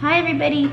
Hi everybody.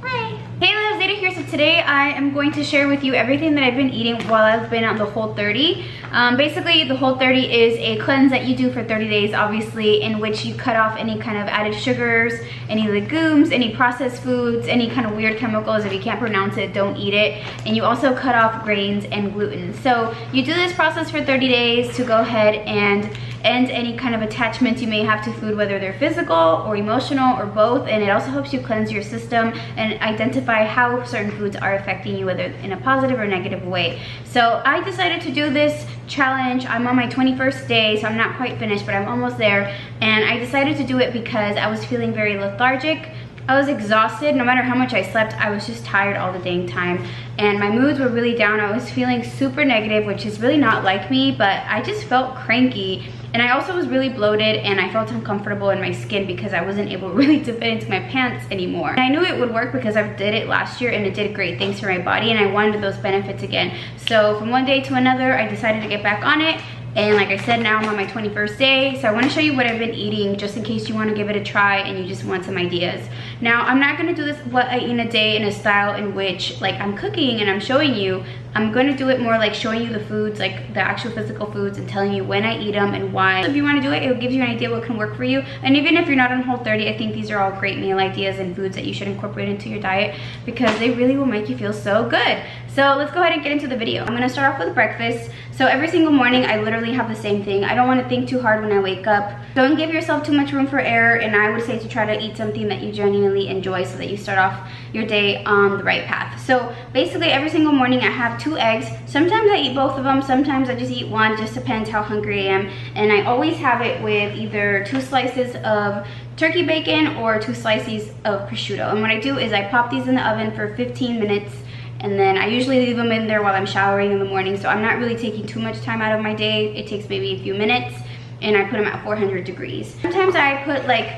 Hi. Hey, Zayda here. So today I am going to share with you everything that I've been eating while I've been on the Whole30. Basically, the Whole30 is a cleanse that you do for 30 days, obviously, in which you cut off any kind of added sugars, any legumes, any processed foods, any kind of weird chemicals. If you can't pronounce it, don't eat it. And you also cut off grains and gluten. So you do this process for 30 days to go ahead and end any kind of attachments you may have to food, whether they're physical or emotional or both. And it also helps you cleanse your system and identify how certain foods are affecting you, whether in a positive or negative way. So I decided to do this challenge. I'm on my 21st day, so I'm not quite finished, but I'm almost there. And I decided to do it because I was feeling very lethargic. I was exhausted. No matter how much I slept, I was just tired all the dang time. And my moods were really down. I was feeling super negative, which is really not like me, but I just felt cranky. And I also was really bloated and I felt uncomfortable in my skin because I wasn't able really to fit into my pants anymore. And I knew it would work because I did it last year and it did great things for my body, and I wanted those benefits again. So from one day to another, I decided to get back on it. And like I said, now I'm on my 21st day. So I want to show you what I've been eating just in case you want to give it a try and you just want some ideas. Now, I'm not going to do this what I eat in a day in a style in which like I'm cooking and I'm showing you. I'm going to do it more like showing you the foods, like the actual physical foods, and telling you when I eat them and why. So if you want to do it, it will give you an idea what can work for you. And even if you're not on Whole30, I think these are all great meal ideas and foods that you should incorporate into your diet because they really will make you feel so good. So let's go ahead and get into the video. I'm going to start off with breakfast. So every single morning, I literally have the same thing. I don't want to think too hard when I wake up. Don't give yourself too much room for error, and I would say to try to eat something that you genuinely enjoy so that you start off your day on the right path. So basically every single morning I have 2 eggs. Sometimes I eat both of them, sometimes I just eat one, just depends how hungry I am. And I always have it with either 2 slices of turkey bacon or 2 slices of prosciutto. And what I do is I pop these in the oven for 15 minutes. And then I usually leave them in there while I'm showering in the morning, so I'm not really taking too much time out of my day. It takes maybe a few minutes, and I put them at 400 degrees. Sometimes I put like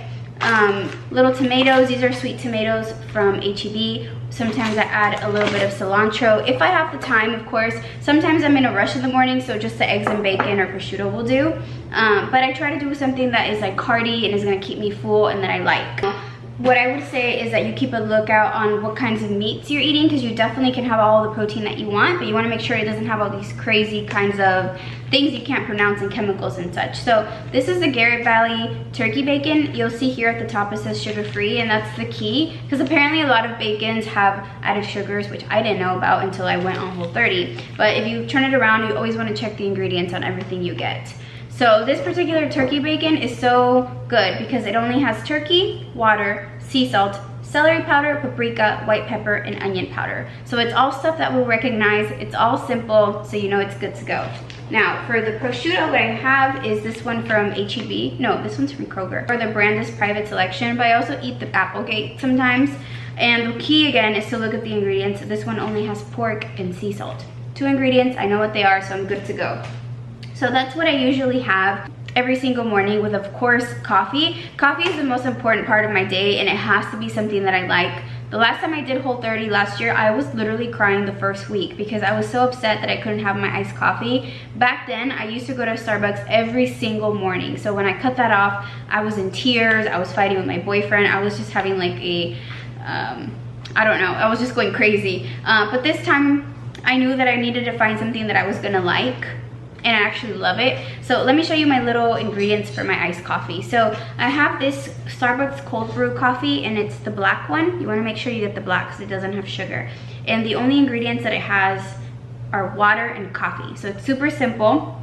little tomatoes. These are sweet tomatoes from HEB. Sometimes I add a little bit of cilantro if I have the time, of course. Sometimes I'm in a rush in the morning, so just the eggs and bacon or prosciutto will do. But I try to do something that is like hearty and is gonna keep me full and that I like. What I would say is that you keep a lookout on what kinds of meats you're eating, because you definitely can have all the protein that you want, but you want to make sure it doesn't have all these crazy kinds of things you can't pronounce and chemicals and such. So this is the Garrett Valley turkey bacon. You'll see here at the top it says sugar-free, and that's the key, because apparently a lot of bacons have added sugars, which I didn't know about until I went on Whole30. But if you turn it around, you always want to check the ingredients on everything you get. So this particular turkey bacon is so good because it only has turkey, water, sea salt, celery powder, paprika, white pepper, and onion powder. So it's all stuff that we'll recognize. It's all simple, so you know it's good to go. Now, for the prosciutto, what I have is this one from HEB. No, this one's from Kroger. Or the brand is Private Selection, but I also eat the Applegate sometimes. And the key, again, is to look at the ingredients. This one only has pork and sea salt. 2 ingredients, I know what they are, so I'm good to go. So that's what I usually have every single morning with, of course, coffee. Coffee is the most important part of my day, and it has to be something that I like. The last time I did Whole30 last year, I was literally crying the first week because I was so upset that I couldn't have my iced coffee. Back then, I used to go to Starbucks every single morning. So when I cut that off, I was in tears. I was fighting with my boyfriend. I was just having like a, I don't know, I was just going crazy. But this time, I knew that I needed to find something that I was gonna like, and I actually love it. So let me show you my little ingredients for my iced coffee. So I have this Starbucks cold brew coffee, and it's the black one. You wanna make sure you get the black because it doesn't have sugar. And the only ingredients that it has are water and coffee. So it's super simple.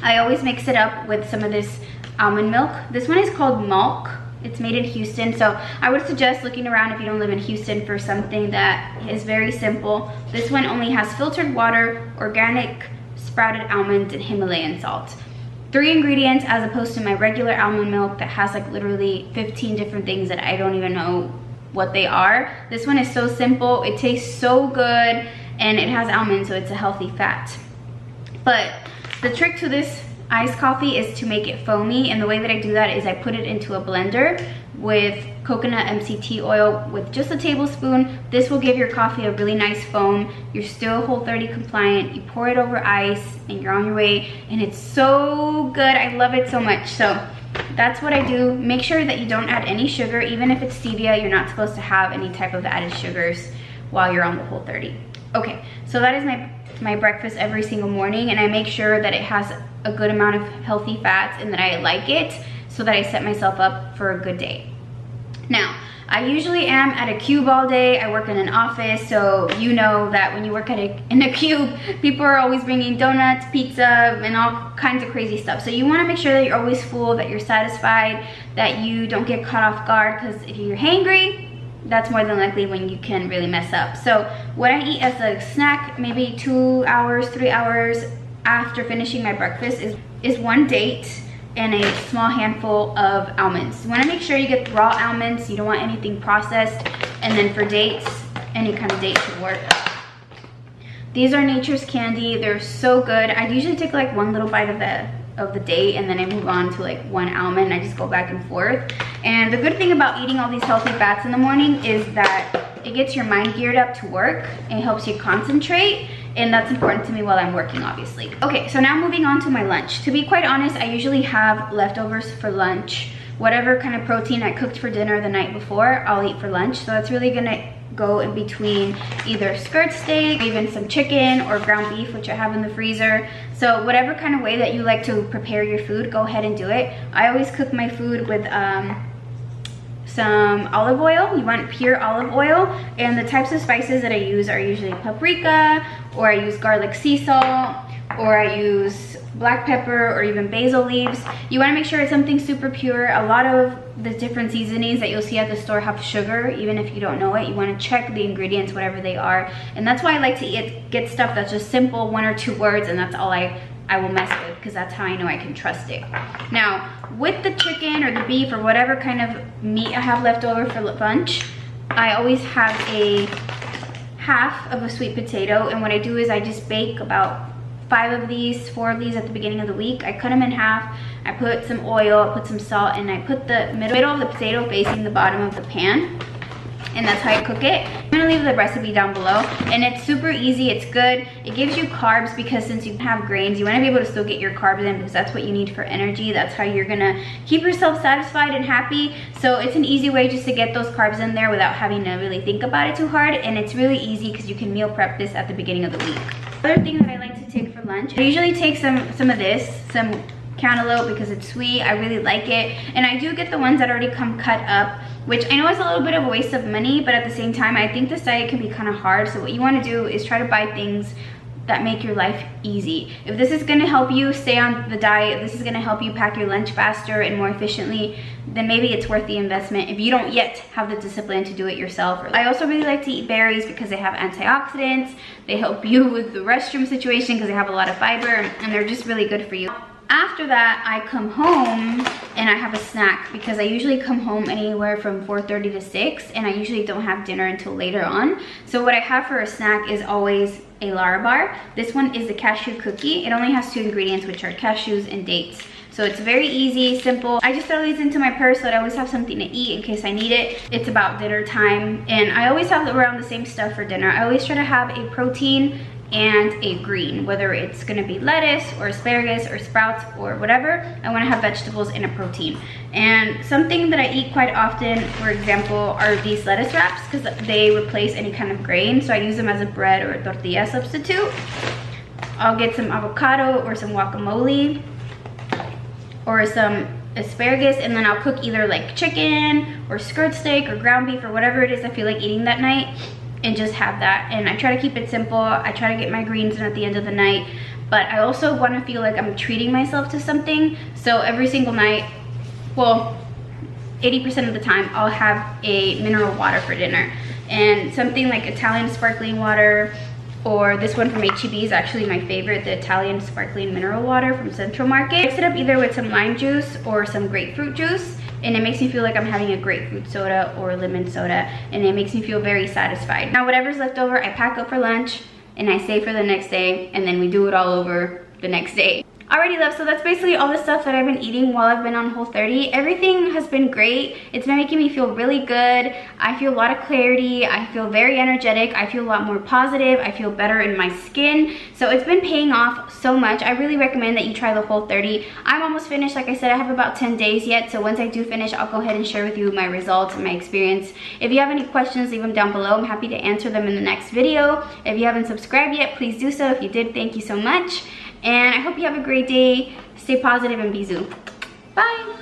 I always mix it up with some of this almond milk. This one is called Milk. It's made in Houston, so I would suggest looking around if you don't live in Houston for something that is very simple. This one only has filtered water, organic sprouted almonds, and Himalayan salt. 3 ingredients as opposed to my regular almond milk that has like literally 15 different things that I don't even know what they are. This one is so simple, it tastes so good, and it has almonds, so it's a healthy fat. But the trick to this iced coffee is to make it foamy, and the way that I do that is I put it into a blender with coconut MCT oil with just a tablespoon. This will give your coffee a really nice foam. You're still Whole30 compliant. You pour it over ice and you're on your way, and it's so good. I love it so much. So that's what I do. Make sure that you don't add any sugar. Even if it's stevia, you're not supposed to have any type of added sugars while you're on the Whole30. Okay, so that is my breakfast every single morning, and I make sure that it has a good amount of healthy fats and that I like it, so that I set myself up for a good day. Now, I usually am at a cube all day. I work in an office, so you know that when you work in a cube, people are always bringing donuts, pizza, and all kinds of crazy stuff. So you want to make sure that you're always full, that you're satisfied, that you don't get caught off guard, because if you're hangry, that's more than likely when you can really mess up. So what I eat as a snack, maybe 2 hours, 3 hours after finishing my breakfast, is one date and a small handful of almonds. You want to make sure you get raw almonds. You don't want anything processed. And then for dates, any kind of date should work. These are Nature's Candy. They're so good. I usually take like one little bite of the date, and then I move on to like one almond. I just go back and forth. And the good thing about eating all these healthy fats in the morning is that it gets your mind geared up to work. It helps you concentrate, and that's important to me while I'm working, obviously. Okay, so now moving on to my lunch. To be quite honest, I usually have leftovers for lunch. Whatever kind of protein I cooked for dinner the night before, I'll eat for lunch. So that's really gonna go in between either skirt steak, even some chicken or ground beef, which I have in the freezer. So whatever kind of way that you like to prepare your food, go ahead and do it. I always cook my food with some olive oil. You want pure olive oil, and the types of spices that I use are usually paprika, or I use garlic sea salt, or I use black pepper, or even basil leaves. You want to make sure it's something super pure. A lot of the different seasonings that you'll see at the store have sugar, even if you don't know it. You want to check the ingredients, whatever they are, and that's why I like to get stuff that's just simple, 1 or 2 words, and that's all I will mess with, because that's how I know I can trust it. Now, with the chicken or the beef or whatever kind of meat I have left over for lunch, I always have a half of a sweet potato, and what I do is I just bake about 4 of these at the beginning of the week. I cut them in half, I put some oil, I put some salt, and I put the middle of the potato facing the bottom of the pan. And that's how I cook it. I'm gonna leave the recipe down below, and it's super easy, it's good. It gives you carbs, because since you have grains, you wanna be able to still get your carbs in, because that's what you need for energy. That's how you're gonna keep yourself satisfied and happy. So it's an easy way just to get those carbs in there without having to really think about it too hard, and it's really easy because you can meal prep this at the beginning of the week. Other thing that I like to take for lunch, I usually take some of this, some cantaloupe, because it's sweet. I really like it, and I do get the ones that already come cut up, which I know is a little bit of a waste of money, but at the same time, I think this diet can be kind of hard. So what you want to do is try to buy things that make your life easy. If this is going to help you stay on the diet, this is going to help you pack your lunch faster and more efficiently, then maybe it's worth the investment if you don't yet have the discipline to do it yourself. I also really like to eat berries because they have antioxidants. They help you with the restroom situation because they have a lot of fiber, and they're just really good for you. After that, I come home and I have a snack, because I usually come home anywhere from 4:30 to 6, and I usually don't have dinner until later on. So what I have for a snack is always a Lara bar. This one is the cashew cookie. It only has 2 ingredients, which are cashews and dates. So it's very easy, simple. I just throw these into my purse so that I always have something to eat in case I need it. It's about dinner time, and I always have around the same stuff for dinner. I always try to have a protein and a green, whether it's gonna be lettuce or asparagus or sprouts or whatever. I wanna have vegetables and a protein. And something that I eat quite often, for example, are these lettuce wraps, because they replace any kind of grain. So I use them as a bread or a tortilla substitute. I'll get some avocado or some guacamole or some asparagus, and then I'll cook either like chicken or skirt steak or ground beef or whatever it is I feel like eating that night, and just have that. And I try to keep it simple. I try to get my greens in at the end of the night, but I also want to feel like I'm treating myself to something. So every single night, well, 80% of the time, I'll have a mineral water for dinner, and something like Italian sparkling water, or this one from H-E-B is actually my favorite, the Italian sparkling mineral water from Central Market. I mix it up either with some lime juice or some grapefruit juice, and it makes me feel like I'm having a grapefruit soda or lemon soda, and it makes me feel very satisfied. Now whatever's left over, I pack up for lunch and I save for the next day, and then we do it all over the next day. Alrighty love, so that's basically all the stuff that I've been eating while I've been on Whole30. Everything has been great. It's been making me feel really good. I feel a lot of clarity. I feel very energetic. I feel a lot more positive. I feel better in my skin. So it's been paying off so much. I really recommend that you try the Whole30. I'm almost finished. Like I said, I have about 10 days yet. So once I do finish, I'll go ahead and share with you my results and my experience. If you have any questions, leave them down below. I'm happy to answer them in the next video. If you haven't subscribed yet, please do so. If you did, thank you so much. And I hope you have a great day. Stay positive and be zoo. Bye.